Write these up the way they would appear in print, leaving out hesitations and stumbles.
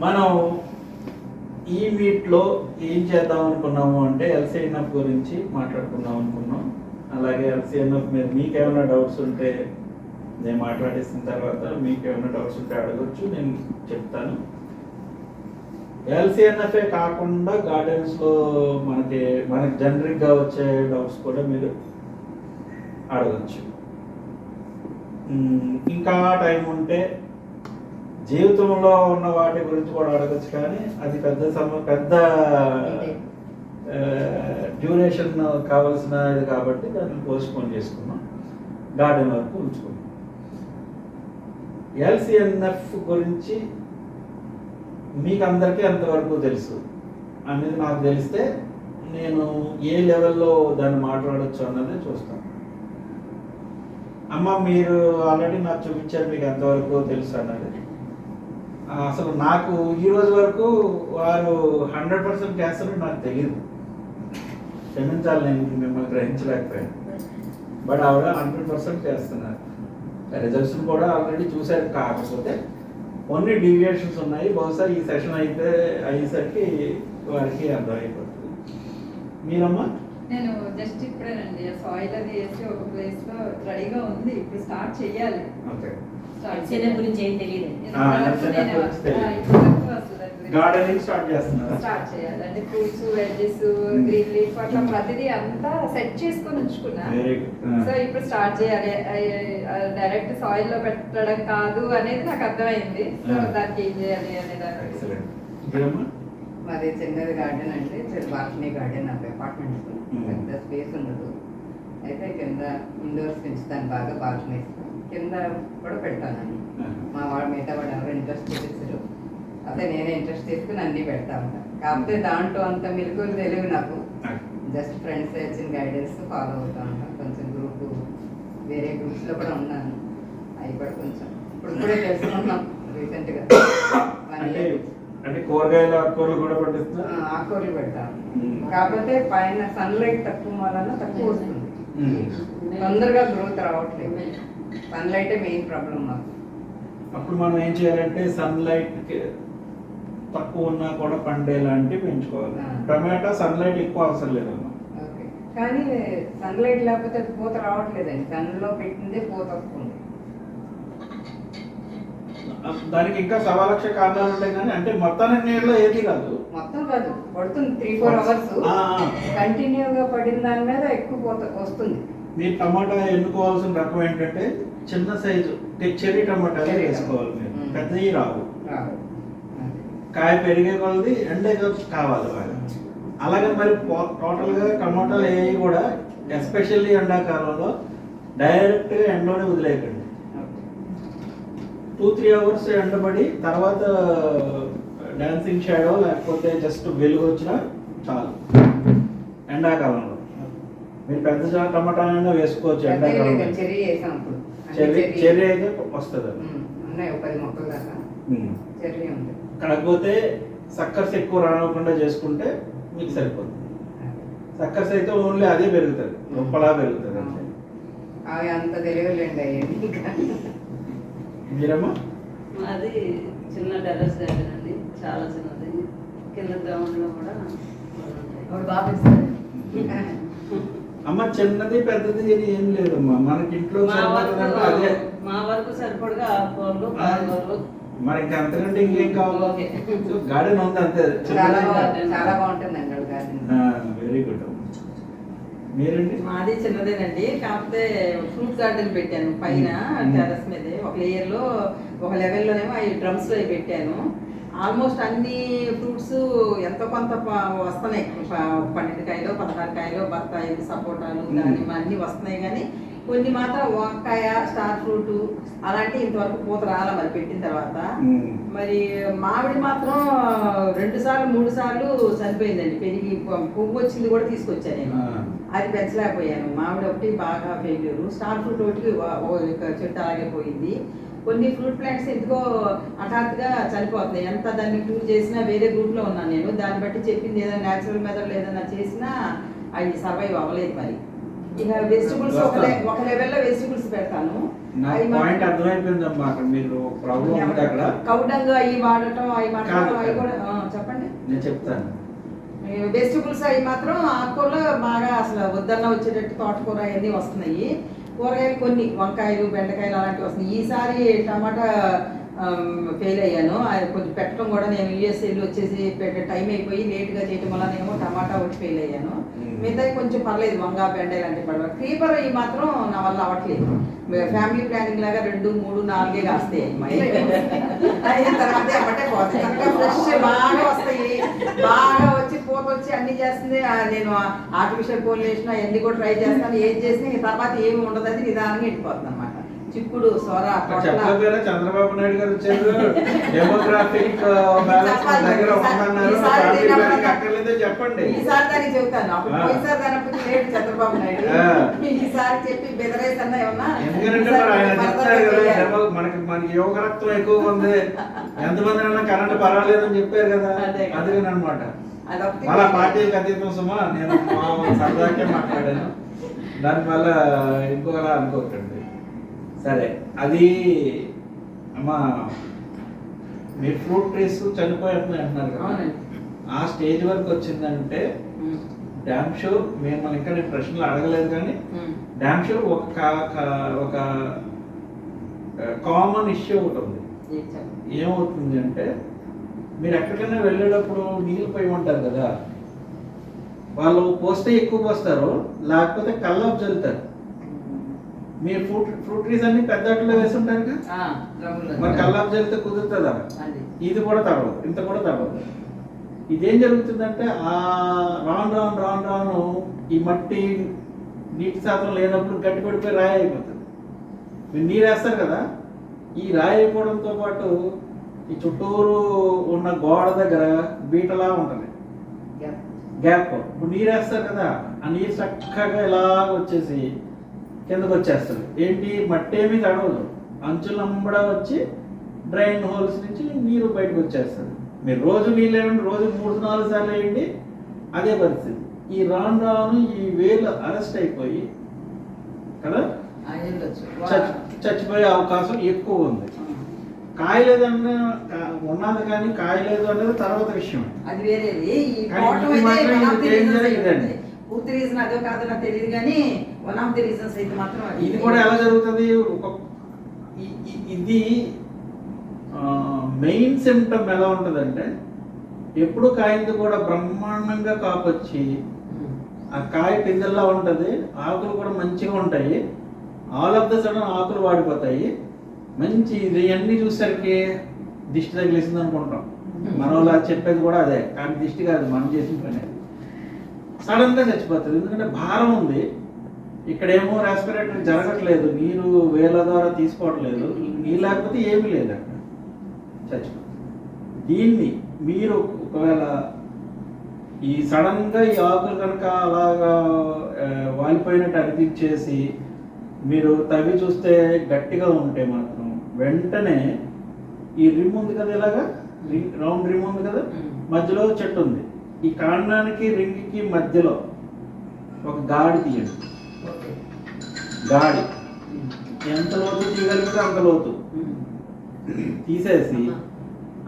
మనం ఈ మీట్లో ఏం చేద్దాం అనుకున్నాము అంటే ఎల్సీఎన్ఎఫ్ గురించి మాట్లాడుకుందాం అనుకున్నాం. అలాగే ఎల్సీఎన్ఎఫ్ మీద మీకు ఏమైనా డౌట్స్ ఉంటే నేను మాట్లాడేసిన తర్వాత మీకు ఏమైనా డౌట్స్ ఉంటే అడగచ్చు, నేను చెప్తాను. ఎల్సీఎన్ఎఫ్ఏ కాకుండా గార్డెన్స్లో మనకి జనరిక్గా వచ్చే డౌట్స్ కూడా మీరు అడగచ్చు. ఇంకా టైం ఉంటే జీవితంలో ఉన్న వాటి గురించి కూడా అడగచ్చు, కానీ అది పెద్ద డ్యూరేషన్ కావాల్సినది కాబట్టి దాన్ని పోస్ట్పోన్ చేసుకున్నాం, గార్డెన్ వరకు ఉంచుకున్నాం. ఎల్సీఎన్ఎఫ్ గురించి మీకు అందరికీ ఎంతవరకు తెలుసు అనేది నాకు తెలిస్తే నేను ఏ లెవెల్లో దాన్ని మాట్లాడచ్చు అన్నది చూస్తాను. అమ్మ, మీరు ఆల్రెడీ నాకు చూపించారు, మీకు ఎంతవరకు తెలుసు అన్నది. అసలు నాకు ఈ రోజు వరకు వారు 100% చేస్తారని నాకు తెలియదు. క్షమించాలి, నేను మిమ్మల్ని గ్రహించలేకపోయాను. బట్ ఆవిడ 100% చేస్తున్నారు. రిజల్ట్స్ కూడా ఆల్రెడీ చూశారు. కాకపోతే కొన్ని డీవియేషన్స్ ఉన్నాయి. బహుశా ఈ సెషన్ అయ్యేసరికి వారికి అర్థమైపోతుంది. మీరమ్మా? నేను జస్ట్ ఇప్పుడేనండి సాయిల్ అది వేసి ఒక ప్లేస్ లో రెడీగా ఉంది, ఇప్పుడు స్టార్ట్ చేయాలి. గురించి ఏం తెలియదు. గార్డెనింగ్ స్టార్ట్ చేస్తున్నారు. స్టార్ట్ చేయాలి అంటే ఫ్రూట్స్, వెజెస్, గ్రీన్ లీఫ్ అట్లా ప్రతిదీ అంతా సెట్ చేసుకొని ఉంచుకున్నా. సో ఇప్పుడు స్టార్ట్ చేయాలి. డైరెక్ట్ సాయిల్ లో పెట్టడం కాదు అనేది నాకు అర్థమైంది. సో దానికి ఏం చేయాలి అనేది. మాది చిన్నది గార్డెన్ అంటే బాల్కనీ గార్డెన్, నాకు అపార్ట్మెంట్స్ పెద్ద స్పేస్ ఉండదు. అయితే కింద ఇండోర్స్ పెంచుతాను బాగా, బాల్కనీస్ కింద కూడా పెడతాను. మా వాడు మిగతా వాడు ఎవరు ఇంట్రెస్ట్ చూపించరు, అదే నేనే ఇంట్రెస్ట్ తీసుకుని అన్నీ పెడతా ఉంటాను. కాకపోతే దాంట్లో అంత మెలకువలు తెలివి నాకు. జస్ట్ ఫ్రెండ్స్ ఇచ్చిన గైడెన్స్ ఫాలో అవుతూ ఉంటాను. కొంచెం గ్రూప్ వేరే గ్రూప్స్లో కూడా ఉన్నాను. అవి కూడా కొంచెం ఇప్పుడే తెలుసుకున్నాం రీసెంట్గా. అంటే కూరగాయలు, ఆకుకూరలు కూడా పండిస్తున్నా? ఆకుకూరలు పెడతాను. కాకపోతే పైన సన్లైట్ తక్కువ వలన తక్కువ వస్తుంది, తొందరగా గ్రోత్ రావట్లేదు. సన్లైటే మెయిన్ ప్రాబ్లం మాకు. అప్పుడు మనం ఏం చేయాలంటే సన్లైట్ తక్కువ ఉన్నా కూడా పండేలాంటివి పెంచుకోవాలి. టమాటా సన్లైట్ ఎక్కువ అవసరం లేదమ్మా. ఓకే, కానీ సన్లైట్ లేకపోతే పూత రావట్లేదండి. సన్లో పెట్టిందే పూత వస్తుంది. దానికి ఇంకా 1,00,000 కారణాలు ఉంటాయి, కానీ అంటే మొత్తానికి నీళ్ళలో ఏది కాదు. మొత్తం కాదు, పడుతుంది 3-4 అవర్స్ కంటిన్యూగా పడిన దాని మీద ఎక్కువ పూత వస్తుంది. మీరు టమాటా ఎన్నుకోవాల్సిన రకం ఏంటంటే చిన్న సైజు చెర్రీ టమాటాలు వేసుకోవాలి. మీరు పెద్దవి రావు. కాయ పెరిగే కొలది ఎండే కావాలి బాగా. అలాగే మరి టోటల్గా టమాటాలు ఏవి కూడా ఎస్పెషల్లీ ఎండాకాలంలో డైరెక్ట్గా ఎండలోనే వదిలేయకండి. 2-3 అవర్స్ ఎండబడి తర్వాత డాన్సింగ్ షాడో లేకపోతే జస్ట్ వెలుగు వచ్చినా చాలు. ఎండాకాలంలో మీరు పెద్ద టమాటా అయినా వేసుకోవచ్చు. ఎండాకాలంలో చెర్రీ అయితే వస్తుంది. ఉన్నాయి 10 మొక్కలు దాకా చెర్రీ ఉంది. కాకపోతే సక్కర్స్ ఎక్కువ రానివ్వకుండా చేసుకుంటే మీకు సరిపోతుంది. సక్కర్స్ అయితే ఓన్లీ అదే పెరుగుతుంది, లోపలా పెరుగుతుంది అంతే. అవి అంత తెలియలేండి అయ్యండి. మీరమ్మా? అది చిన్న టెర్రస్ గార్డెన్ అండి, చాలా చిన్నది. కింద గ్రౌండ్ లో కూడా బాగా అమ్మ, చిన్నది పెద్దది అని ఏం లేదమ్మా. మనకి ఇంట్లో అదే మా వరకు సరిపడగా ఆకుకూరలు మరి ఇంకా అంతకంటే ఇంకేం కావాలి. గార్డెన్ ఉంది అంతే. చాలా బాగుంటుందండి గార్డెన్. Very good. మీరండి? మాది చిన్నదేనండి, కాకపోతే ఫ్రూట్ గార్డెన్ పెట్టాను పైన టెర్రస్ మీదే. ఒక లేయర్ లో ఒక లెవెల్లోనేమో అవి డ్రమ్స్ లో పెట్టాను. ఆల్మోస్ట్ అన్ని ఫ్రూట్స్ ఎంతో కొంత వస్తున్నాయి. 12 కాయలు, 16 కాయలు, బత్తాయిలు, సపోటాలు, దానిమ్మ అన్ని వస్తున్నాయి. కానీ కొన్ని మాత్రం వంకాయ, స్టార్ ఫ్రూట్ అలాంటి ఇంతవరకు పూత రాల. మరి పెట్టిన తర్వాత మరి మామిడి మాత్రం 2 సార్లు 3 సార్లు చనిపోయిందండి. పెరిగి పువ్వు వచ్చింది కూడా తీసుకొచ్చాను నేను, అది పెంచలేకపోయాను. మామిడి ఒకటి బాగా ఫెయిల్యూర్, స్టార్ ఫ్రూట్ ఒకటి చెట్టు అలాగే పోయింది. కొన్ని ఫ్రూట్ ప్లాంట్స్ ఎందుకో హఠాత్తుగా చనిపోతున్నాయి. ఎంత దాన్ని క్యూర్ చేసినా వేరే గ్రూప్లో ఉన్నాను నేను. దాన్ని బట్టి చెప్పింది ఏదైనా న్యాచురల్ మెథడ్లో ఏదైనా చేసినా అవి సర్వైవ్ అవ్వలేదు. మరి ఇక వెజిటబుల్స్ ఒక లెవెల్లో వెజిటబుల్స్ పెడతాను. నాకు పాయింట్ అర్థమైపోయిందమ్మా. అక్కడ మీరు ప్రాబ్లం ఉంది అక్కడ. కౌడంగ్ అవి వాడటం అవి మాత్రం అవి కూడా చెప్పండి, నేను చెప్తాను. వెజిటబుల్స్ అవి మాత్రం ఆకుకూరలు బాగా అసలు వద్దన్న వచ్చేటట్టు తోటకూర అవన్నీ వస్తున్నాయి. కూరగాయలు కొన్ని వంకాయలు బెండకాయలు అలాంటివి వస్తున్నాయి. ఈసారి టమాటా ఫెయిల్ అయ్యాను. అది కొంచెం పెట్టడం కూడా నేను యూఎస్ఏలో వచ్చేసి టైం అయిపోయి లేట్గా చేయడం వల్ల నేను టమాటా ఒకటి ఫెయిల్ అయ్యాను. మిగతా కొంచెం పర్లేదు, వంగ బెండ ఇలాంటివి పడవ. క్రీపర్ అవి మాత్రం నా వల్ల అవ్వట్లేదు. ఫ్యామిలీ ప్లానింగ్ లాగా 2, 3, 4 కాస్తాయి అయిన తర్వాత ఎమ్మటే పోతాయి. చక్కగా ఫ్రెష్ బాగా వస్తాయి. బాగా వచ్చి పూత వచ్చి అన్ని చేస్తుంది. నేను ఆర్టిఫిషియల్ పోలినేషన్ అవన్నీ కూడా ట్రై చేస్తాను. ఏది చేసినా తర్వాత ఏమి ఉండదు, అది నిదానంగా ఇంటిపోతుంది అనమాట. చిక్కుడు సొర చెప్పకపోయినా చంద్రబాబు నాయుడు గారు వచ్చారు, డెమోగ్రాఫిక్ బ్యాలెన్స్ దగ్గర ఉందన్నారు. చెప్పండి. ఈసారి దానికి చెబుతాను. అప్పుడు పోయినసారి దాని లేడు చంద్రబాబు నాయుడు. ఈసారి చెప్పి బెదరేసి అన్నా ఏమన్నా. ఎందుకంటే మరి ఆయన చెప్తారు కదా, మనకి యువక రక్తం ఎక్కువ ఉంది, ఎంతమంది కరెంట్ పర్వాలేదని చెప్పారు కదా, అదినమాట. మళ్ళా పార్టీలకు అతీతం సుమా, నేను సరదాకే మాట్లాడాను. దానివల్ల ఇంకోలా అనుకోకండి. సరే, అది అమ్మా మీరు ఫ్రూట్ ట్రీస్ చనిపోయేస్తున్నాయి అంటున్నారు కదా, ఆ స్టేజ్ వరకు వచ్చిందంటే డ్యామ్ షూర్ మిమ్మల్ని ఇంకా నేను ప్రశ్నలు అడగలేదు, కానీ డ్యామ్ షూర్ ఒక కామన్ ఇష్యూ ఒకటి ఉంది. ఏమవుతుంది అంటే, మీరు ఎక్కడికైనా వెళ్ళేటప్పుడు నీళ్ళు పోయమంటారు కదా, వాళ్ళు పోస్తే ఎక్కువ పోస్తారు, లేకపోతే కల్లాపు చల్లుతారు. మీరు ఫ్రూట్ ట్రీస్ అన్ని పెద్ద అట్లో వేసి ఉంటారు కదా, మరి కల్లాపు చల్లితే కుదురుతుందా? ఇది కూడా తడవదు, ఇంత కూడా తడవదు. ఇదేం జరుగుతుందంటే ఆ రాను ఈ మట్టి నీటి శాతం లేనప్పుడు గట్టి పడిపోయి రాయి అయిపోతుంది. మీరు నీరు వేస్తారు కదా, ఈ రాయి అయిపోవడంతో పాటు ఈ చుట్టూరు ఉన్న గోడ దగ్గర బీటలా ఉంటుంది, గ్యాప్. ఇప్పుడు నీరు వేస్తారు కదా, ఆ నీరు చక్కగా ఇలా వచ్చేసి కిందకు వచ్చేస్తుంది. ఏంటి, మట్టి ఏమీ తడవదు, అంచులంబడా వచ్చి డ్రైన్ హోల్స్ నుంచి నీరు బయటకు వచ్చేస్తుంది. మీరు రోజు నీళ్ళు వేయండి, రోజు 3-4 సార్లు వేయండి, అదే పరిస్థితి. ఈ రాను ఈ వేలు అరెస్ట్ అయిపోయి కదా చచ్చిపోయే అవకాశం ఎక్కువ ఉంది. కాయలేదన్న ఉన్నది, కానీ కాయలేదు అనేది తర్వాత విషయం. అది వేరేది. పూర్తి రీజన్ అదో కాదో నాకు తెలియదు, కానీ వన్ ఆఫ్ ది రీజన్స్ అయితే మాత్రం ఇది కూడా ఎలా జరుగుతుంది. ఇది మెయిన్ సిమ్టమ్ ఎలా ఉంటుందంటే, ఎప్పుడు కాయింది కూడా బ్రహ్మాండంగా కాపొచ్చి ఆ కాయ పిందెల్లా ఉంటుంది, ఆకులు కూడా మంచిగా ఉంటాయి. ఆల్ ఆఫ్ ద సడన్ ఆకులు వాడిపోతాయి. మంచి ఇది అన్నీ చూసరికి దిష్టి తగిలేసింది అనుకుంటాం. మన వాళ్ళు చెప్పేది కూడా అదే, కానీ దిష్టి కాదు, మనం చేసిన పని. సడన్గా చచ్చిపోతుంది, ఎందుకంటే భారం ఉంది. ఇక్కడేమో రెస్పిరేటరీ జరగట్లేదు, నీరు వేల ద్వారా తీసుకోవట్లేదు, నీళ్ళు లేకపోతే ఏమీ లేదు, అక్కడ చచ్చిపోతుంది. దీన్ని మీరు ఒకవేళ ఈ సడన్గా ఈ ఆకులు కనుక అలాగా వాలిపోయినట్టు అనిపించేసి మీరు తవ్వి చూస్తే గట్టిగా ఉంటే మాత్రం వెంటనే ఈ రిమ్ ఉంది కదా, ఇలాగా రౌండ్ రిమ్ ఉంది కదా, మధ్యలో చెట్టు ఉంది, ఈ కాండానికి రింగ్కి మధ్యలో ఒక గాడి తీయండి. గాడి ఎంత లోతు తీయగలిగితే అంత లోతు తీసేసి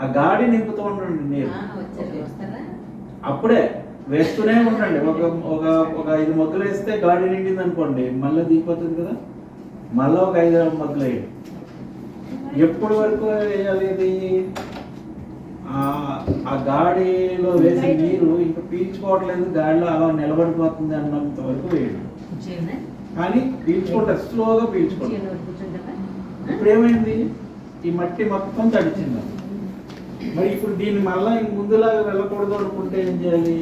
ఆ గాడి నింపుతూ ఉండండి నీరు. అప్పుడే వేస్తూనే ఉండండి. ఒక 5 మొగ్గలు వేస్తే గాడి నిండింది అనుకోండి, మళ్ళీ దిగిపోతుంది కదా, మళ్ళీ ఒక 5 మొగ్గలు వేయండి. ఎప్పటి వరకు వేయాలి ఇది? ఆ గాడిలో వేసే నీరు ఇంకా పీల్చుకోవట్లేదు, గాడిలో అలా నిలబడిపోతుంది అన్నంత వరకు వేయండి. కానీ పీల్చుకుంటారు, స్లోగా పీల్చుకుంటారు. ఇప్పుడు ఏమైంది, ఈ మట్టి మొత్తం తడిచింది. మరి ఇప్పుడు దీన్ని మళ్ళీ ముందులాగా వెళ్ళకూడదు అనుకుంటే ఏం చేయాలి?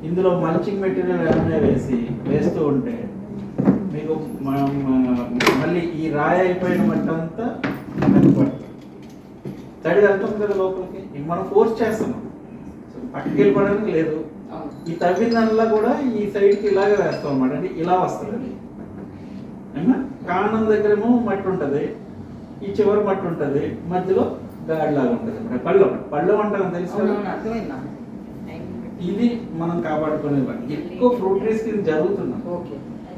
ఇందులో మల్చింగ్ మెటీరియల్ ఏమైనా వేస్తూ ఉంటే మీకు మళ్ళీ ఈ రాయి అయిపోయిన మట్టి అంతా మెత్తపడుతుంది. తడి వెళ్తుంది కదా లోపలికి, మనం ఫోర్స్ చేస్తున్నాం, పక్కకి వెళ్ళిపోవడానికి లేదు. ఈ తవ్విన దానిలో కూడా ఈ సైడ్కి ఇలాగే వేస్తాం అన్నమాట, అంటే ఇలా వస్తుంది. అయినా కాండం దగ్గరేమో మట్టి ఉంటుంది, ఈ చివరి మట్టి ఉంటుంది, మధ్యలో గాడిలాగా ఉంటుంది. పళ్ళెం అంటాం తెలుసు కదా. ఇది మనం కాపాడుకునే పని. ఎక్కువ ఫ్రూట్ ట్రీస్ కి జరుగుతున్నాం.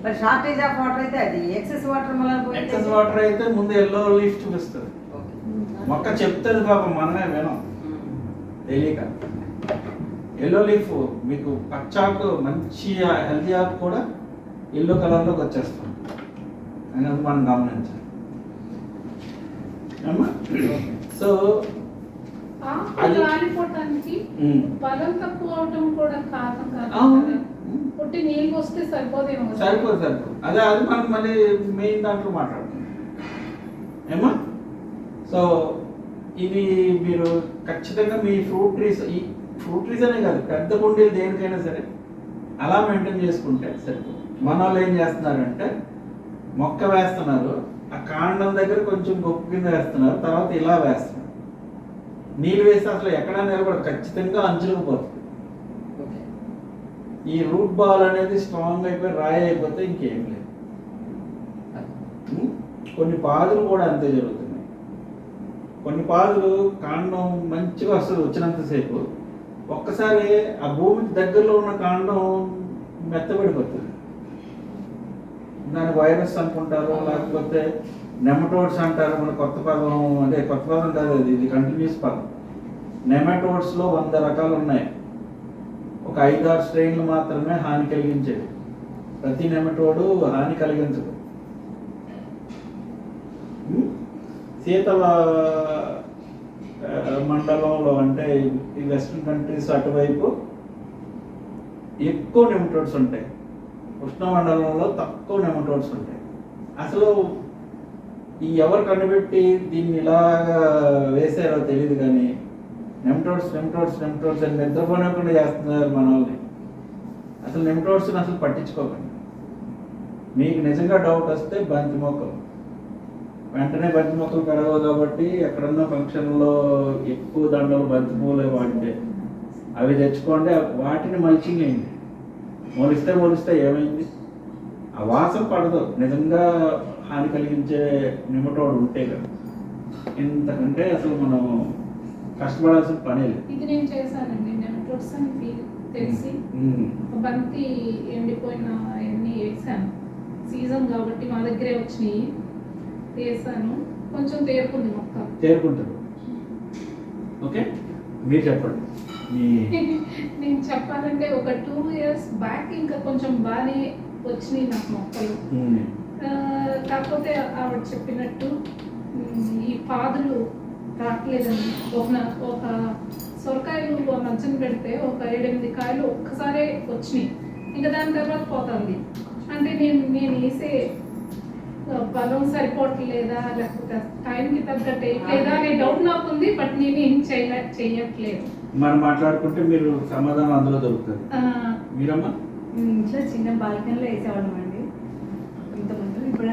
మరి షార్టేజ్ ఆఫ్ వాటర్ అయితే అది ఎక్సెస్ వాటర్ మళ్ళీ ఎక్సెస్ వాటర్ అయితే ముందు ఎల్లో లీఫ్ చూపిస్తుంది. మొక్క చెప్తుంది పాపం, మనమే వినం తెలియక. ఎల్లో లీఫ్ మీకు పచ్చాకు మంచి హెల్తీ ఆకు కూడా ఎల్లో కలర్లోకి వచ్చేస్తుంది అనేది మనం గమనించాలి. సో ఆకులు రాలిపోవటానికి బలం తక్కువ అవటం కూడా కారణం కాదు. పుట్టి నీళ్ళు వస్తే సరిపోదేమో. సరిపోదు. అదే అది మనం మళ్ళీ మెయిన్ దాంట్లో మాట్లాడుతున్నాం ఏమా. సో ఇది మీరు ఖచ్చితంగా మీ ఫ్రూట్ ట్రీస్ అనే కాదు, పెద్ద కుండీలు దేనికైనా సరే అలా మెయింటైన్ చేసుకుంటే సరిపోదు. మన వాళ్ళు ఏం చేస్తున్నారంటే మొక్క వేస్తున్నారు, ఆ కాండం దగ్గర కొంచెం గొప్ప కింద వేస్తున్నారు, తర్వాత ఇలా వేస్తున్నారు. నీళ్ళు వేస్తే అసలు ఎక్కడా నిలబడదు, ఖచ్చితంగా అంచులకు పోతుంది. ఈ రూట్ బాల్ అనేది స్ట్రాంగ్ అయిపోయి రాయి అయిపోతే ఇంకేం లేదు. కొన్ని పాదులు కూడా అంతే జరుగుతున్నాయి. కొన్ని పాదులు కాండం మంచిగా వస్తుంది వచ్చినంతసేపు, ఒక్కసారి ఆ భూమికి దగ్గరలో ఉన్న కాండం మెత్తబడిపోతుంది. దాని వైరస్ అనుకుంటారు, లేకపోతే నెమటోడ్స్ అంటారు. మన కొత్త పదం, అంటే కొత్త పదం కాదు అది, ఇది కంటిన్యూస్ పదం. నెమటోడ్స్లో 100 రకాలు ఉన్నాయి. ఒక 5-6 స్ట్రెయిన్లు మాత్రమే హాని కలిగించేవి. ప్రతి నెమటోడు హాని కలిగించదు. శీతల మండలంలో అంటే ఈ వెస్ట్రన్ కంట్రీస్ అటువైపు ఎక్కువ నెమటోడ్స్ ఉంటాయి, ఉష్ణమండలంలో తక్కువ నెమటోడ్స్ ఉంటాయి. అసలు ఈ ఎవరు కనిపెట్టి దీన్ని ఇలాగా వేసారో తెలియదు కానీ నెమటోడ్స్ అని నిద్రపోనకుండా చేస్తున్నారు మన వాళ్ళని. అసలు నెమటోడ్స్ని అసలు పట్టించుకోకండి. మీకు నిజంగా డౌట్ వస్తే బంతి మొక్కలు వెంటనే బంతి మొక్కలు పెరగవు కాబట్టి ఎక్కడన్నా ఫంక్షన్లో ఎక్కువ దండలు బంతి పూలే వాడితే అవి తెచ్చుకోండి, వాటిని మల్చింగ్ అయింది. మొలిస్తే ఏమైంది? ఆ వాసన పడదు. నిజంగా హాని కలిగించే నిమటోడు ఉంటే కదా, ఇంతకంటే అసలు మనం కష్టపడాల్సిన పని లేదు. ఇది నేను చేశానండి, నెమటోడ్స్ అని తెలిసి ఒక బంతి ఎండిపోయిన అన్ని వేసాను. సీజన్ కాబట్టి మా దగ్గరే వచ్చినాయి, వేసాను. కొంచెం తేరుకుంది మొక్క. తేరుకుంటుంది. ఓకే, మీరు చెప్పండి. నేను చెప్పాలంటే ఒక 2 years బ్యాక్ ఇంకా కొంచెం బాగానే వచ్చినాయి నాకు మొక్కలు. కాకపోతే ఆవిడ చెప్పినట్టు ఈ పాదులు రావట్లేదండి. ఒక సొరకాయలు మంచం పెడితే ఒక 7-8 కాయలు ఒక్కసారే వచ్చినాయి, ఇంకా దాని తర్వాత పోతుంది. అంటే నేను వేసే బలం సరిపోవట్లేదా, లేకపోతే టైంకి తగ్గట్టు వేయట్లేదా అనే డౌట్ నాకు ఉంది. బట్ నేను ఏం చేయట్లేదు. మనం మాట్లాడుకుంటే మీరు సమాధానం అందులో దొరుకుతుంది. మీరమ్మా? ఇంట్లో చిన్న బాల్కనీలో వేసేవాళ్ళం అండి ఇంతకుముందు. ఇప్పుడు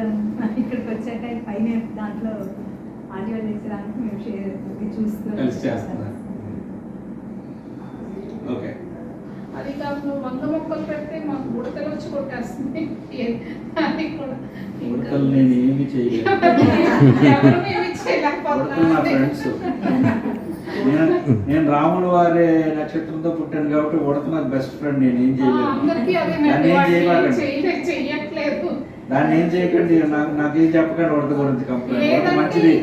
ఇక్కడికి వచ్చాక పైన దాంట్లో ఆంటీ వాళ్ళు వేసేదానికి మేము చూస్తున్నాం. ఓకే, అది కాకుండా వంగ మొక్కలు పెడితే మాకు ఉడతలు వచ్చి కొట్టేస్తుంది. అది కూడా ఉడతలు నేను ఏమి చేయలేదు. ఎవరు ఏమి చేయలేకపోతున్నాం. నా ఫ్రెండ్స్, నేను రాముల వారి నక్షత్రంతో పుట్టాను కాబట్టి ఉడత నాకు బెస్ట్ ఫ్రెండ్. నేను ఏం చేయట్లేదు. దాన్ని ఏం చేయకండి, నాకేం చెప్పకండి ఉడత గురించి. కంప్లైంట్ మంచిది.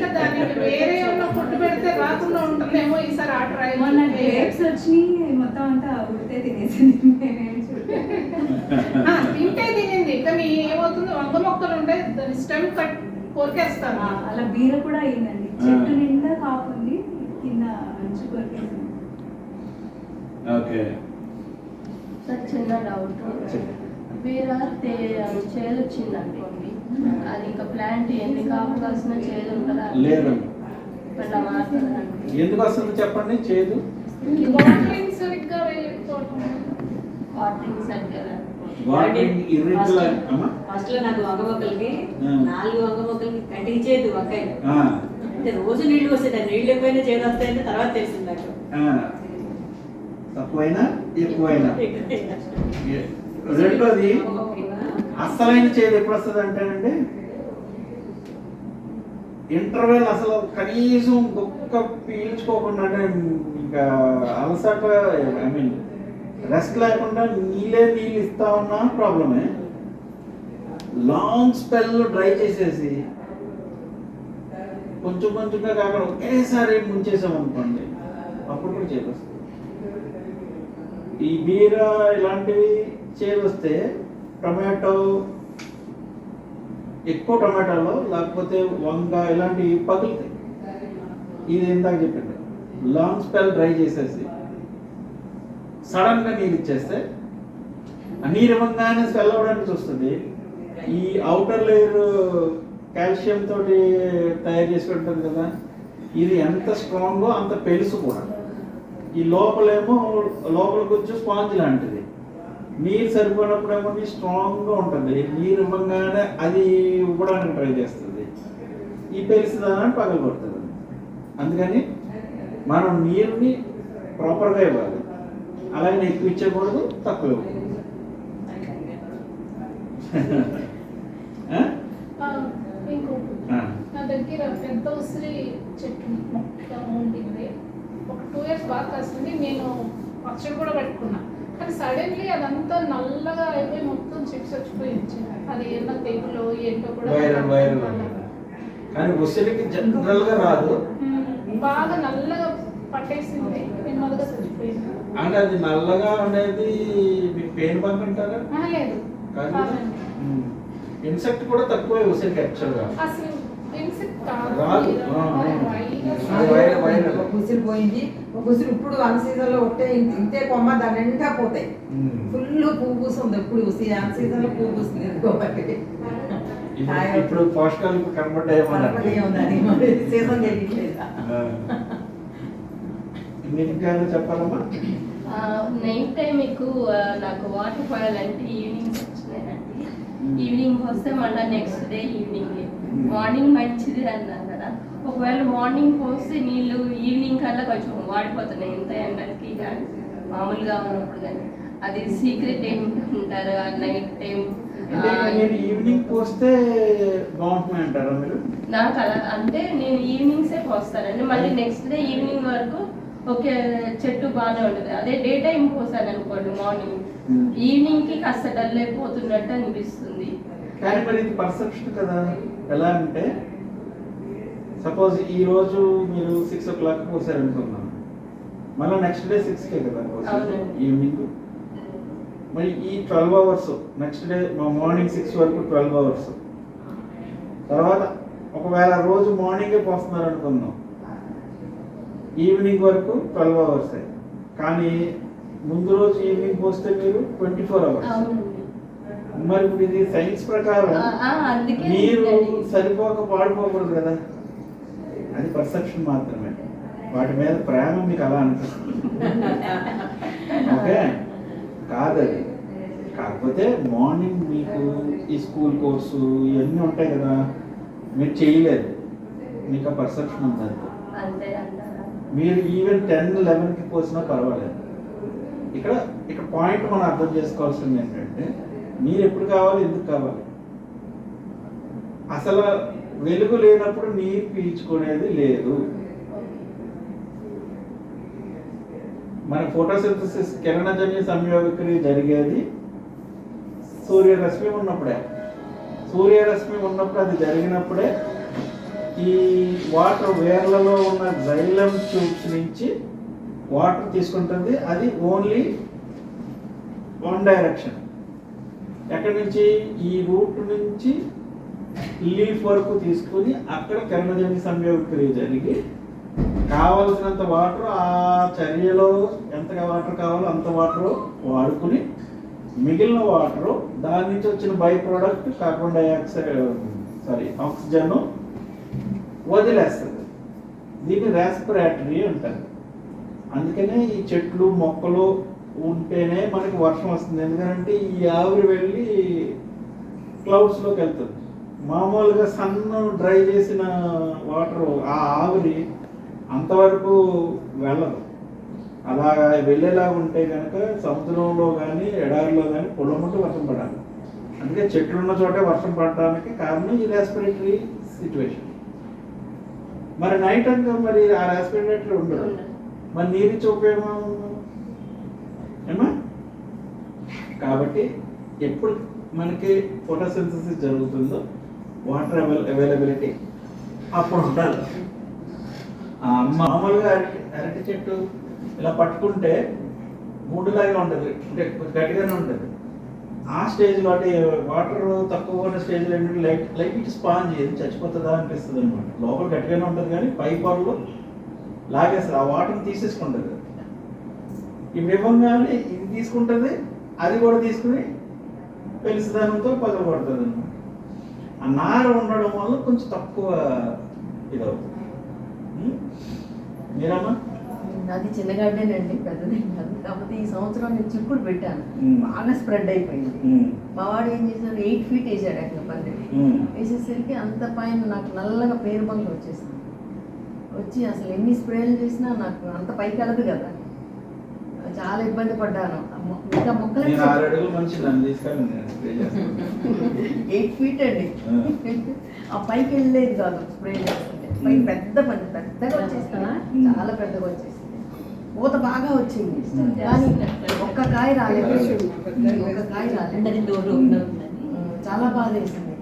వేరే ఫుడ్ పెడితే రాకుండా ఉంటుందేమో. ఈసారి ఆర్డర్ మొన్న గ్రేప్స్ వచ్చినాయి, మొత్తం అంతా ఉడితే తినేసింది. తింటే తినింది, కానీ ఏమవుతుంది, వంగ మొక్కలు ఉంటే దాని స్టెమ్ కట్ కొరికేస్తాను. అలా బీర కూడా అయిందండి, చెట్టు నిండా కాకుంది, కింద మంచి కొరికేసింది. ఓకే సార్, చిన్న డౌట్. బీర చేదు వచ్చిందండి, అది ఇంకా ప్లాంట్ ఎన్ని కాపు కాసిన చేదు ఉంటుందా? లేదు. ఇట్లా మారుతుందండి. ఎందుకు వస్తుంది చెప్పండి చేదు? వాటరింగ్ సరిగ్గా వేయకపోవడం. వాటరింగ్ సరిగ్గా ఇర్రెగ్యులర్. ఫస్ట్ లో నాకు వంగ మొక్కలకి 4 వంగ మొక్కలకి కంటికి చేదు వంకాయలు. అంటే రోజు నీళ్లు వస్తాయి, నీళ్ళు ఎక్కువైనా చేదు వస్తాయంటే తర్వాత తెలిసింది నాకు. తక్కువైనా ఎక్కువైనా. రెండోది అసలైన చేదు ఎప్పుడు వస్తుంది అంటేనండి, ఇంటర్వెల్ అసలు కనీసం ఒక్క పీల్చుకోకుండా, అంటే ఇంకా అలసట, రెస్ట్ లేకుండా నీళ్ళు ఇస్తా ఉన్నా ప్రాబ్లమే. లాంగ్ స్పెల్ డ్రై చేసేసి కొంచెం కొంచెంగా కాకుండా ఒకేసారి ముంచేసాం అనుకోండి, అప్పుడు కూడా చేదొస్తుంది. ఈ బీర ఇలాంటివి చేదొస్తే టొమాటో, ఎక్కువ టొమాటోలో లేకపోతే వంగ ఇలాంటివి పగులుతాయి. ఇది ఇందాక చెప్పింది, లాంగ్ స్పెల్ డ్రై చేసేసి సడన్గా నీరు ఇచ్చేస్తే ఆ నీరు ఇవ్వగానే స్పెల్ అవ్వడానికి చూస్తుంది. ఈ అవుటర్ లేయర్ కాల్షియం తోటి తయారు చేసి ఉంటుంది కదా, ఇది ఎంత స్ట్రాంగో అంత పెలుసు కూడా. ఈ లోపలేమో లోపల కొంచెం స్పాంజ్ లాంటిది, నీరు సరిపోయినప్పుడేమో స్ట్రాంగ్గా ఉంటుంది, నీరు ఇవ్వగానే అది ఇవ్వడానికి ట్రై చేస్తుంది, ఈ పెలుసుదాన్ని పగలు కొడుతుంది. అందుకని మనం నీరుని ప్రాపర్గా ఇవ్వాలి, అలాగే ఎక్కువ ఇచ్చేకూడదు, తక్కువ ఇవ్వకూడదు. ఇంకోటి, నా దగ్గర పెద్ద ఉసిరి చెట్టు మొక్క ఉండింది. ఒక 2 years బాగా కాస్తుంది. నేను పచ్చడి కూడా పెట్టుకున్నా, కానీ సడన్లీ అదంతా నల్లగా అయిపోయి మొత్తం చెట్టు చచ్చిపోయింది. అది ఎన్న తెగులు ఏంటో కూడా వైరల్ కానీ ఉసిరికి జనరల్ గా రాదు, బాగా నల్లగా పట్టేసింది, నెమ్మదిగా చచ్చిపోయింది. అంటే అది నల్లగా అనేది మీకు పెయిన్ బంక్ అంటారా? లేదు, ఇన్సెక్ట్ కూడా తక్కువ ఉసిరికి యాక్చువల్గా అసలు ఇన్సెక్ట్ రాదు. ఒక ఉసిరి పోయింది, ఒక ఉసిరి ఇప్పుడు అన్ సీజన్ లో ఒకటే ఇంతే కొమ్మ దాని నిండా పోతాయి. ఫుల్ పువ్వు పూస్తుంది, ఎప్పుడు అన్ సీజన్ లో పువ్వు పూస్తుంది. ఇప్పుడు పోషకాలు కనబడ్డాయి సీజన్ తెలియట్లేదు. మీకు ఇంకా చెప్పాలమ్మా? నైట్ టైం మీకు నాకు వాటర్ పోయాలంటే ఈవినింగ్ వచ్చినాయండి. ఈవినింగ్ వస్తే మళ్ళీ నెక్స్ట్ డే ఈవినింగ్. మార్నింగ్ మంచిది అన్నారు కదా, ఒకవేళ మార్నింగ్ పోస్తే నీళ్ళు ఈవినింగ్ కల్లా కొంచెం వాడిపోతున్నాయి, ఇంత ఎండలకి కానీ మామూలుగా ఉన్నప్పుడు. కానీ అది సీక్రెట్ ఏమిటంటారు నైట్ టైం ఈవినింగ్ పోస్తే బాగుంటుంది అంటారా మీరు? నాకు అలా అంటే నేను ఈవినింగ్సే పోస్తానండి, మళ్ళీ నెక్స్ట్ డే ఈవినింగ్ వరకు ఓకే చెట్టు బాగానే ఉంటుంది. అదే డే టైం పోసాను అనుకోండి మార్నింగ్, ఈవినింగ్ కి కాస్త డల్ అయిపోతున్నట్టు అనిపిస్తుంది. కానీ మరి ఇది పర్సెప్షన్ కదా. ఎలా అంటే సపోజ్ ఈ రోజు మీరు 6 o'clock పోసారు అనుకున్నాం, మళ్ళీ నెక్స్ట్ డే 6కే కదా ఈవినింగ్. మరి ఈ 12 hours నెక్స్ట్ డే మార్నింగ్ 6 వరకు 12 hours తర్వాత ఒకవేళ రోజు మార్నింగే పోస్తున్నారు అనుకుందాం, ఈవినింగ్ వరకు 12 hours. కానీ ముందు రోజు ఈవినింగ్ పోస్తే మీరు 24 hours. మరి ఇప్పుడు ఇది సైన్స్ ప్రకారం మీరు సరిపోక పాడుకోకూడదు కదా, అది పర్సెప్షన్ మాత్రమే. వాటి మీద ప్రేమ మీకు అలా అనిపిస్తుంది, ఓకే కాదు అది. కాకపోతే మార్నింగ్ మీకు ఈ స్కూల్ కోర్సు ఇవన్నీ ఉంటాయి కదా, మీరు చేయలేదు, మీకు ఆ పర్సెప్షన్ ఉంది. మీరు ఈవెన్ 10-11కి పోసినా పర్వాలేదు. ఇక్కడ పాయింట్ మనం అర్థం చేసుకోవాల్సింది ఏంటంటే, మీరు ఎప్పుడు కావాలి, ఎందుకు కావాలి. అసలు వెలుగు లేనప్పుడు నీరు పీల్చుకునేది లేదు. మన ఫోటోసింథసిస్ కిరణజన్య సంయోగక్రియ జరిగేది సూర్యరశ్మి ఉన్నప్పుడే. సూర్యరశ్మి ఉన్నప్పుడు అది జరిగినప్పుడే ఈ వాటర్ వేర్లలో ఉన్న జైలం ట్యూబ్స్ నుంచి వాటర్ తీసుకుంటుంది. అది ఓన్లీ వన్ డైరెక్షన్. ఎక్కడి నుంచి? ఈ రూట్ నుంచి లీఫ్ వరకు తీసుకుని అక్కడ కిరణజన్య సంయోగక్రియ జరిగి కావలసినంత వాటర్ ఆ చర్యలో ఎంత వాటర్ కావాలో అంత వాటర్ వాడుకుని మిగిలిన వాటర్ దాని నుంచి వచ్చిన by product carbon dioxide oxygen వదిలేస్తుంది. దీన్ని రెస్పిరేటరీ అంటారు. అందుకనే ఈ చెట్లు మొక్కలు ఉంటేనే మనకి వర్షం వస్తుంది. ఎందుకంటే ఈ ఆవిరి వెళ్ళి క్లౌడ్స్లోకి వెళ్తుంది. మామూలుగా సన్న డ్రై చేసిన వాటర్ ఆ ఆవిరి అంతవరకు వెళ్ళదు. అలా వెళ్ళేలా ఉంటే కనుక సముద్రంలో కానీ ఎడారిలో కానీ పొలముంటూ వర్షం పడాలి. అందుకే చెట్లు ఉన్న చోటే వర్షం పడడానికి కారణం ఈ రెస్పిరేటరీ సిచ్యువేషన్. మరి నైట్ అంతా మరి ఆ రెస్పిరేటరీ ఉండదు. మరి నీరు చూపేమో ఏమా. కాబట్టి ఎప్పుడు మనకి ఫోటోసింథసిస్ జరుగుతుందో వాటర్ అవైలబిలిటీ అప్పుడు ఉండాలి. మామూలుగా అరటి చెట్టు ఇలా పట్టుకుంటే గుండులాగా ఉంటుంది, అంటే గట్టిగానే ఉంటుంది. ఆ స్టేజ్లో అంటే వాటర్ తక్కువ ఉన్న స్టేజ్లో ఏంటంటే లైట్ స్పాంజ్ ఏది చచ్చిపోతుందా అనిపిస్తుంది అనమాట. లోపల గట్టిగానే ఉంటుంది కానీ పై పొరలు లాగేస్తుంది, ఆ వాటర్ని తీసేసుకుంటుంది. ఇవి ఇవ్వగానే ఇది తీసుకుంటుంది, అది కూడా తీసుకుని పెలిసిదానంతో పగలబడుతుంది అనమాట. ఆ నార ఉండడం వల్ల కొంచెం తక్కువ ఇదవుతుంది. మీరమ్మా? అది చిన్న గార్డెన్ అండి, పెద్దది కాదు. కాకపోతే ఈ సంవత్సరం నేను చిక్కుడు పెట్టాను, బాగా స్ప్రెడ్ అయిపోయింది. మా వాడు ఏం చేశాడు, 8 feet వేసాడు అక్కడ పందిరి. వేసేసరికి అంత పైన నాకు నల్లగా పేరు బంక వచ్చేసింది. వచ్చి అసలు ఎన్ని స్ప్రేలు చేసినా నాకు అంత పైకి వెళ్ళదు కదా, చాలా ఇబ్బంది పడ్డాను. ఇంకా మొక్కలు 8 feet అండి, ఆ పైకి వెళ్ళలేదు కాదు స్ప్రే చేస్తుంటే. పైకి పెద్దగా వచ్చేస్తున్నా, చాలా పెద్దగా వచ్చేసింది. పూత బాగా వచ్చింది కానీ ఒక్క కాయ రాలేదు, ఒక్క కాయ రాలేదు. చాలా బాధ వేసింది.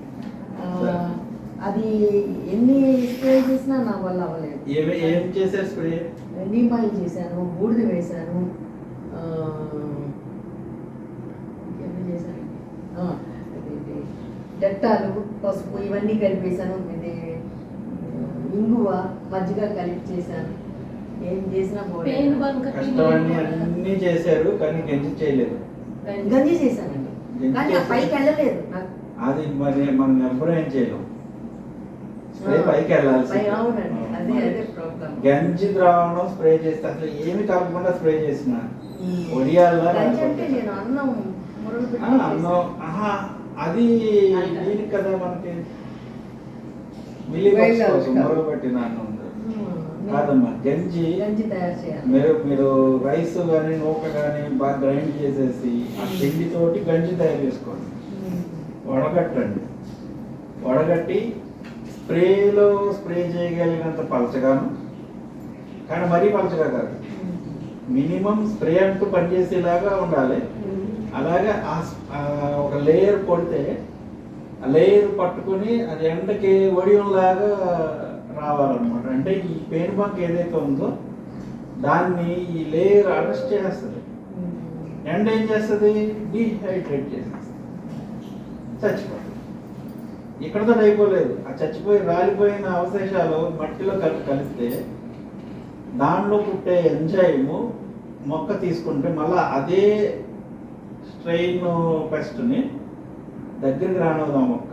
అది ఎన్ని స్ప్రే చేసినా నా వల్ల అవ్వలేదు. ఏం చేశారు స్ప్రే? నీమాయిల్ చేశాను, బూడిద వేశాను, డెట్టాలు, పసుపు ఇవన్నీ కలిపేశాను. ఇది ఇంగువ, మజ్జిగ కలిపి చేశాను. ఏం చేసినా అన్ని చేశారు కానీ గంజి చేయలేదు. గంజి చేశానండి కానీ ఆ పైకి వెళ్ళలేదు నాకు. అది మరి మనం ఎవరు ఏం చేయలేం, స్ప్రే పైకి వెళ్ళాల్సి. అవునండి, అదే ప్రాబ్లం. గంజి ద్రావణం స్ప్రే చేస్తే అసలు ఏమి కాకుండా స్ప్రే చేసిన ఒడియాల్లో అంటే నేను అన్నం అన్నం అది దీనికి కదా మనకి మురగబెట్టిన అన్నం కాదమ్మా. గంజి తయారు చేయాలి. మీరు రైస్ కానీ నూక కానీ బాగా గ్రైండ్ చేసేసి ఆ పిండితోటి గంజి తయారు చేసుకోండి, వడగట్టండి. వడగట్టి స్ప్రేలో స్ప్రే చేయగలిగినంత పలచగాను, కానీ మరీ పలచగా కాదు, మినిమం స్ప్రే అంటూ పనిచేసేలాగా ఉండాలి. అలాగే ఒక లేయర్ కొడితే ఆ లేయర్ పట్టుకుని అది ఎండకి వడియంలాగా రావాలన్నమాట. అంటే ఈ పెయిన్ బంక్ ఏదైతే ఉందో దాన్ని ఈ లేయర్ అరెస్ట్ చేస్తుంది. ఎండ ఏం చేస్తుంది, డీహైడ్రేట్ చేసేస్తుంది, చచ్చిపోతుంది. ఇక్కడతో అయిపోలేదు, ఆ చచ్చిపోయి రాలిపోయిన అవశేషాలు మట్టిలో కలిపితే దానిలో పుట్టే ఎంజైము మొక్క తీసుకుంటే మళ్ళీ అదే స్ట్రెయిన్ పెస్ట్ని దగ్గరికి రానివ్వదు. మొక్క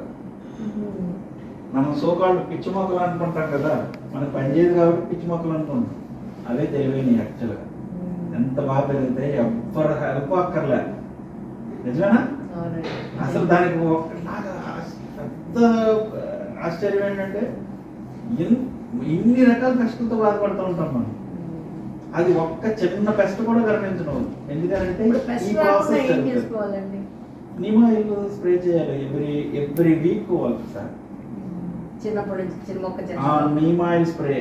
మనం సోకాళ్ళు పిచ్చి మొక్కలు అనుకుంటాం కదా, మనకు పనిచేయదు కాబట్టి పిచ్చి మొక్కలు అనుకుంటాం. అవే తెలివైనవి యాక్చువల్గా. ఎంత బాగా పెరుగుతాయి, ఎవ్వరు హెల్ప్ అక్కర్లే. నిజమేనా? అసలు దానికి పెద్ద ఆశ్చర్యం ఏంటంటే ఇన్ని రకాల పెస్టులతో బాధపడుతూ ఉంటాం మనం. అది ఒక్క చిన్న పెస్ట్ కూడా కనిపించడం. ఎందుకంటే ఈ ప్రాసెస్ నీమాయిల్ స్ప్రే చేయాలి ఎవ్రీ వీక్ ఒకసారి. చిన్నప్పటి నుంచి చిన్న మొక్క నీమాయిల్ స్ప్రే.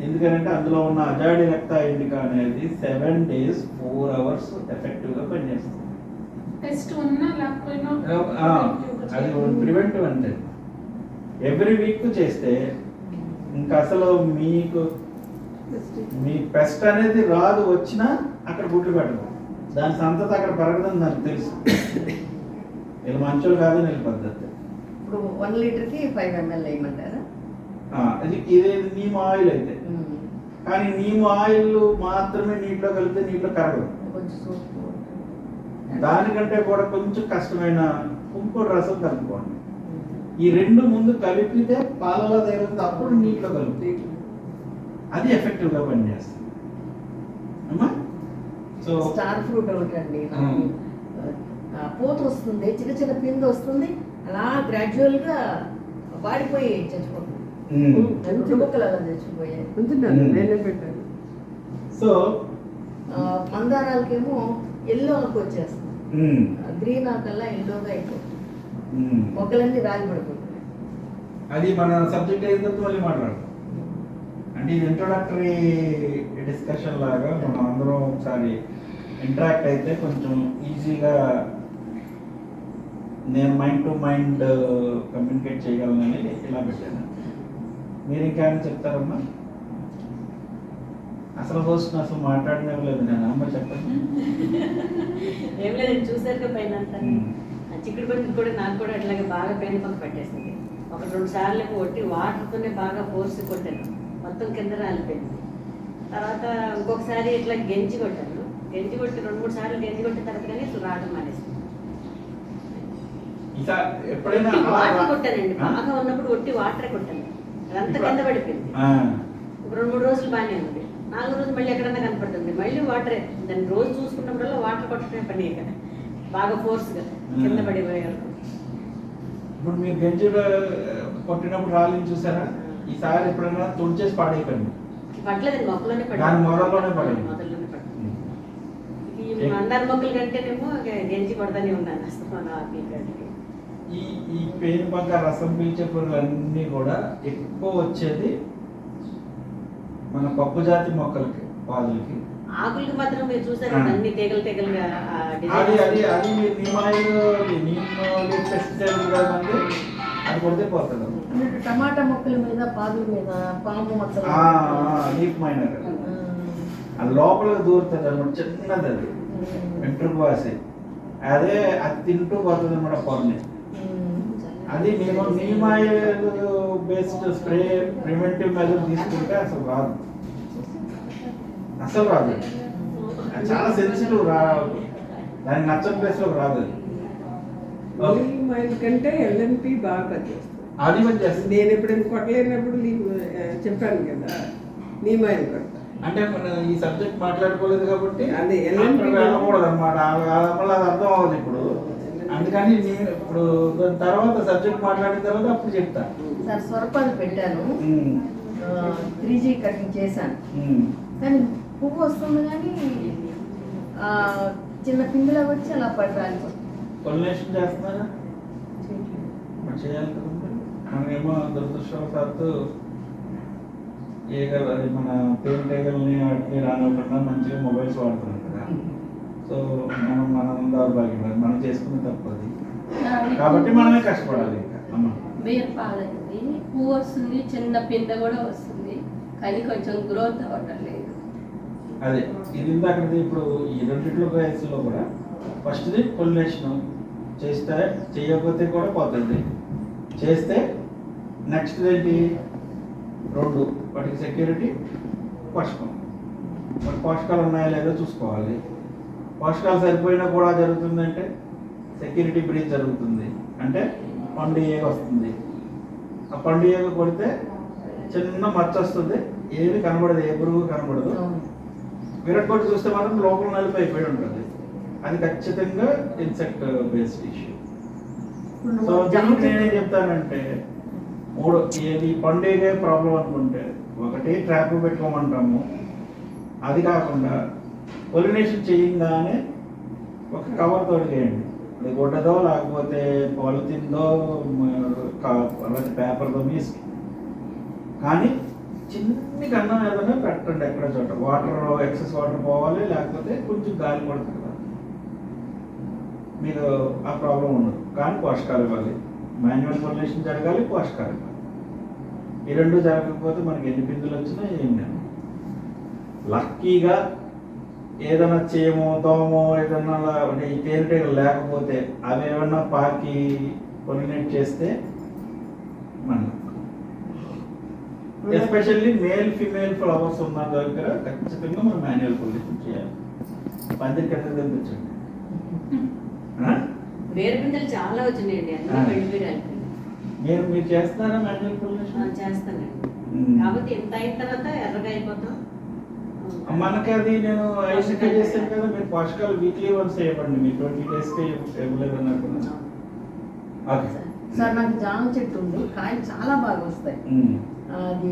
ఎందుకంటే అందులో ఉన్న అజాడి రక్త ఇండికా అనేది 7 days 4 hours ఎఫెక్టివ్ గా పనిచేస్తుంది. అది ప్రివెంటివ్ అంటే ఎవ్రీ వీక్ చేస్తే ఇంకా అసలు మీ పెస్ట్ అనేది రాదు, వచ్చినా అక్కడ గుడ్లు పెట్టదు, దాని సంతత అక్కడ పెరగదని నాకు తెలుసు. వీళ్ళు మంచోళ్ళు కాదని వీళ్ళ పద్ధతి. ఇప్పుడు 1 లీటర్కి 5 ml వేయమంటారా? ఇది నీమ్ ఆయిల్ అయితే, కానీ నీమ్ ఆయిల్ మాత్రమే నీటిలో కలిపితే నీటిలో కరగదు. దానికంటే కూడా కొంచెం కష్టమైన కుంకుడు రసం కలుపుకోండి. ఈ రెండు ముందు కలిపితే పాలలో తేలుతుంది, అప్పుడు నీటిలో కలుపుతుంది. అది ఎఫెక్టివ్ గా పనిచేస్తుంది అమ్మా. సో స్టార్ ఫ్రూట్ ఒకటి అండి, పూత వస్తుంది, చిన్న చిన్న పిండి వస్తుంది, అలా గ్రాడ్యువల్ గా వాడిపోయి చచ్చిపోతుంది. ముక్కలు అలా చచ్చిపోయాయి. సో మందారాలకేమో ఎల్లోకి వచ్చేస్తుంది, గ్రీన్ ఆకల్లా ఎల్లోగా అయిపోతుంది, మొక్కలన్నీ రాలి పడిపోతుంది. అది మన సబ్జెక్ట్ అయిన తర్వాత మళ్ళీ మాట్లాడతాం. అంటే ఇది ఇంట్రొడక్టరీ డిస్కషన్ లాగా మనం అందరం ఒకసారి ఇంటరాక్ట్ అయితే కొంచెం ఈజీగా నేను మైండ్ టు మైండ్ కమ్యూనికేట్ చేయగలనని ఇలా పెట్టాను. మీరు ఇంకేమైనా చెప్తారమ్మా? అసలు హోస్ట్ అసలు మాట్లాడలేదు నేను. అమ్మ చెప్పండి. ఏం లేదు, చూసారుగా పైన అంతా చిక్కుడు పని కూడా నాకు కూడా అట్లాగే బాగా పెయిన్ పక్క పట్టేసింది. ఒక 2 సార్లు కొట్టి వాటర్తోనే బాగా ఫోర్స్ కొట్టాను, మొత్తం కింద రాలిపోయింది. తర్వాత ఇంకొకసారి ఇట్లా గెంజి కొట్టాను, గెంజి కొట్టి 2-3 సార్లు గెంజి కొట్టిన తర్వాత కానీ ఇట్లా రావడం మానేసింది. ఎప్పుడైనా వాటర్ కొట్టానండి, బాగా ఉన్నప్పుడు కొట్టి వాటరే కొట్టాను, అదంతా కింద పడిపోయింది. ఒక 2-3 రోజులు బాగానే ఉంది. 4వ రోజు మళ్ళీ ఎక్కడన్నా కనపడుతుంది, మళ్ళీ వాటరే. దాన్ని రోజు చూసుకున్నప్పుడల్లా వాటర్ కొట్టడమే పని, ఇక బాగా ఫోర్స్గా కింద పడిపోయారు. ఇప్పుడు మీరు గంజి కొట్టినప్పుడు రాలిని చూసారా? ఈసారి ఎప్పుడైనా తుడిచేసి పాడైపోయింది. పట్టలేదండి, మొక్కలోనే దాని మొదల్లోనే పడింది. మొదల్లోనే పడింది. ఈ మందార మొక్కల కంటేనేమో గెంజి కొడతానే ఉన్నాను అసలు. ఈ పేను బంక రసం పీల్చే పురుగులన్నీ కూడా ఎక్కువ వచ్చేది మన పప్పు జాతి మొక్కలకి, పాదులకి. ఆకులకి మాత్రం మీరు చూసారు అన్ని తీగలు తీగలుగా అది అది అది నిమాయిలు పెస్టిసైడ్ కదండి, అది కొడితే పోతుంది. టమాటా మొక్కల మీద, పాదుల మీద పాము మచ్చలు, లీఫ్ మైనర్ అది లోపలికి దూరుతుంది అనమాట, చిన్నది అది వెంట్రుకు వాసి, అదే అది తింటూ పోతుంది అనమాట పొరని. అది నేను neem oil based spray preventive measure తీసుకుంటే అసలు రాదు, అసలు రాదు. అది చాలా సెన్సిటివ్, దానికి నచ్చని ప్లేస్లో రాదు. మైల్ కంటే ఎల్ఎన్పి బాగా పనిచేస్తుంది. అది పనిచేస్తుంది. నేను ఎప్పుడైనా కొట్టలేనప్పుడు నీకు చెప్పాను కదా, నీ మైల్ కొడతా. అంటే మన ఈ సబ్జెక్ట్ మాట్లాడుకోలేదు కాబట్టి అదే వెళ్ళకూడదు అనమాట, మళ్ళీ అది అర్థం అవ్వదు ఇప్పుడు. అందుకని నేను ఇప్పుడు దాని తర్వాత సబ్జెక్ట్ మాట్లాడిన తర్వాత అప్పుడు చెప్తా. సార్ స్వరపాలు పెట్టాను, 3G కటింగ్ చేశాను, కానీ పువ్వు వస్తుంది కానీ చిన్న పిందులా వచ్చి అలా పడరాలి. పొలినేషన్ చేస్తున్నారా? మరి చేయాలి కదా. మనమేమో దురదృష్టవశాత్తు అది మన తేనెటీగల్ని వాటిని రానివ్వకుండా మంచిగా మొబైల్స్ వాడుతున్నాం కదా. సో మనం దౌర్భాగ్యం, మనం చేసుకునే తప్పది కాబట్టి మనమే కష్టపడాలి. ఇంకా అమ్మ బీరపాలండి, పువ్వు వస్తుంది, చిన్న పింద కూడా వస్తుంది, కానీ కొంచెం గ్రోత్ అవ్వటం లేదు. అదే ఇది ఇందాకది. ఇప్పుడు ఈ రెండిట్లో వయసులో కూడా ఫస్ట్ది పొలినేషన్ చేస్తే, చేయకపోతే కూడా పోతుంది, చేస్తే నెక్స్ట్ ఏంటి? 2 వాటికి సెక్యూరిటీ, పోషకం. మరి పోషకాలు ఉన్నాయా లేదో చూసుకోవాలి. పోషకాలు సరిపోయినా కూడా జరుగుతుందంటే సెక్యూరిటీ బ్రీచ్ జరుగుతుంది, అంటే పండు ఏగ వస్తుంది. ఆ పండు ఏగ కొడితే చిన్న మచ్చ వస్తుంది, ఏది కనబడదు, ఏ పురుగు కనబడదు. విరట్ కొట్టి చూస్తే మాత్రం లోపల నలిపి అయిపోయి ఉంటుంది. అది ఖచ్చితంగా ఇన్సెక్ట్ బేస్డ్ ఇష్యూ. సో దీనికి నేనేం చెప్తానంటే, 3 ఏది పండుగ ప్రాబ్లం అనుకుంటే, ఒకటి ట్రాప్ పెట్టుకోమంటాము, అది కాకుండా పొలినేషన్ చేయంగానే ఒక కవర్ తోటి చేయండి. అది గుడ్డదో లేకపోతే పాలిథిన్దో లేకపోతే పేపర్తో మీసి, కానీ చిన్ని కన్నం ఏదైనా పెట్టండి ఎక్కడ చోట. వాటర్ ఎక్సెస్ వాటర్ పోవాలి, లేకపోతే కొంచెం గాలి పడుతుంది కదా, మీకు ఆ ప్రాబ్లం ఉండదు. కానీ పోషకాలు ఇవ్వాలి, మాన్యువల్ పొలినేషన్ జరగాలి, పోషకాలు ఇవ్వాలి. ఈ 2 జరగకపోతే మనకి ఎన్ని పిందులు వచ్చినా ఏం లేదు. లక్కీగా ఏదైనా చేమో దోమో ఏదన్నా అంటే ఈ తేనెటీగలు లేకపోతే అవి ఏమన్నా పాకి పొలినేట్ చేస్తే మన ఎస్పెషల్లీ మేల్ ఫిమేల్ ఫ్లవర్స్ ఉన్న దగ్గర ఖచ్చితంగా మనం మాన్యువల్ పొలినేషన్ చేయాలి. పందిరి కింద తెప్పించండి. వేరు పిందెలు చాలా వచ్చినాయండి, అన్ని వెళ్ళిపోయారు. మీరు చేస్తున్నారా మాన్యువల్ పొలినేషన్? చేస్తానండి, కాబట్టి ఎంత అయిన తర్వాత ఎర్రగా అయిపోతాం. మనకి అది నేను ఐసికే చేస్తాను కదా, మీరు పోషకాలు వీక్లీ వన్స్ వేయబండి, మీ 20 daysకి ఇవ్వలేదు అన్నట్టు. ఓకే సార్, నాకు జామ చెట్టు ఉంది, కాయలు చాలా బాగా వస్తాయి. అది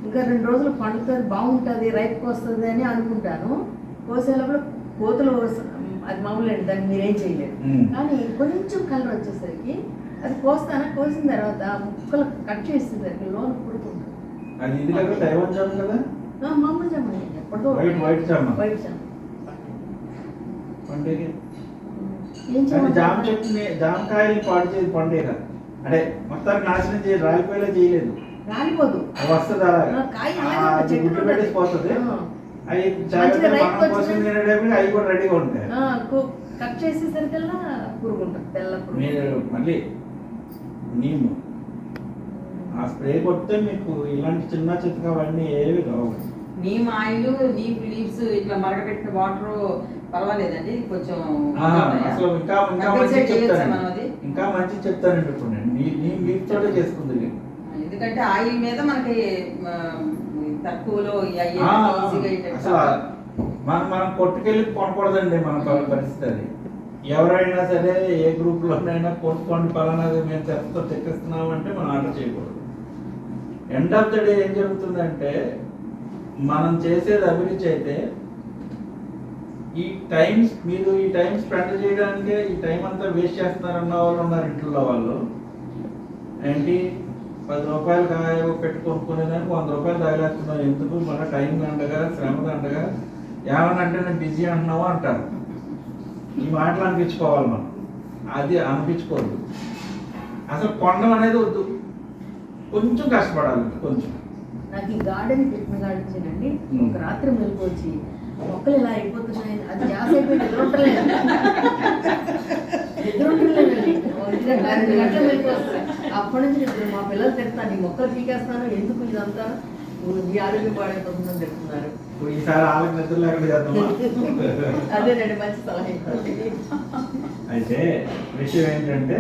ఇంకా 2 రోజులు పండుతుంది, బాగుంటుంది, రైపుకి వస్తుంది అని అనుకుంటాను. కోసేటప్పుడు కోతులు అది మామూలు, దాన్ని మీరేం చేయలేరు. కానీ కొంచెం కలర్ వచ్చేసరికి అది కోసిన తర్వాత ముక్కలు కట్ చేసేసరికి లోన పుడుతుంది. అది ఇది కదా తైవాన్ జామ కదా, మామూలు జామ ఎప్పటిదో వైట్ జామ. వైట్ జామ పండుగ ఏం కానీ జామ చేయమంటారు? చెట్టుని జామకాయలు పాడు చేసి పండేక అంటే మొత్తానికి నాశనం చేసి రాలిపోయేలా చేయలేదు. రాలిపోదు. అది వస్తుంది అలాగా. కాయ ఆ, అలాగే ఉంటుంది, అది చెట్టు గుడ్లు పెట్టేసి పోతుంది. ఆ. అవి మంచిగా జాగ్రత్తగా రైట్ మనం వచ్చింది. కోసం తినేటప్పుడు అవి కూడా రెడీగా ఉంటాయి. కట్ చేసేసరికల్లా పురుగు ఉంటుంది, తెల్ల పురుగు. మీరు మళ్ళీ నీము ఆ స్ప్రే కొడితే మీకు ఇలాంటి చిన్న చిత్తగా అవన్నీ ఏవి రావు. నీమ్ ఆయిల్, నీమ్ లీవ్స్ ఇట్లా మరగపెట్టిన వాటర్ పర్వాలేదండి కొంచెం అసలు ఇంకా ఇంకా Herbicide మంచి చేయొచ్చా చెప్తానండి. మనం అది? ఇంకా మంచి చెప్తానండి ఇప్పుడు నేను నీమ్ లీఫ్ తోటే చేసుకుంది నేను. ఎందుకంటే ఆయిల్ మీద మనకి తక్కువలో ఆ, అసలు మనం కొట్టుకెళ్ళి కొనకూడదండి మన పరిస్థితి అది. ఎవరైనా సరే ఏ గ్రూప్ లోనైనా కొనుక్కోండి పలానాది మేము తెప్పిస్తున్నాం అంటే మనం ఆర్డర్ చేయకూడదు. ఎండ్ ఆఫ్ ద డే ఏం జరుగుతుందంటే మనం చేసేది అభిరుచి అయితే ఈ మీరు ఈ టైం స్పెండ్ చేయడానికే ఈ టైం అంతా వేస్ట్ చేస్తున్నారన్న వాళ్ళు ఉన్నారు ఇంట్లో వాళ్ళు. ఏంటి 10 రూపాయలు కాయ పెట్టి కొనుక్కునేదానికి 100 రూపాయలు తగిలేస్తున్నావు ఎందుకు, మన టైం దండగా శ్రమ దండగా ఏమనంటే నేను బిజీ అంటున్నావు అంటారు. ఈ మాటలు అనిపించుకోవాలి మనం, అది అనిపించుకోవద్దు. అసలు కొనడం అనేది వద్దు, కొంచెం కష్టపడాలి కొంచెం. నాకు ఈ గార్డెన్ పెట్టిన గార్డెన్ ఒక రాత్రి మెలుకొచ్చి మొక్కలు ఇలా అయిపోతున్నాయి, అది జాస్ అయిపోయి నిద్రలేదండి. గంటలు మెలుకొస్తాయి. అప్పటి నుంచి నిద్ర మా పిల్లలు తిడతాను, ఈ మొక్కలు పీకేస్తాను, ఎందుకు ఇదంతా నీ ఆరోగ్యం పాడైపోతుందని చెప్తున్నారు. ఇప్పుడు ఈసారి వాళ్ళకి నిద్ర లేకుండా చేద్దామా? అదేనండి మంచి సలహా. అయితే విషయం ఏంటంటే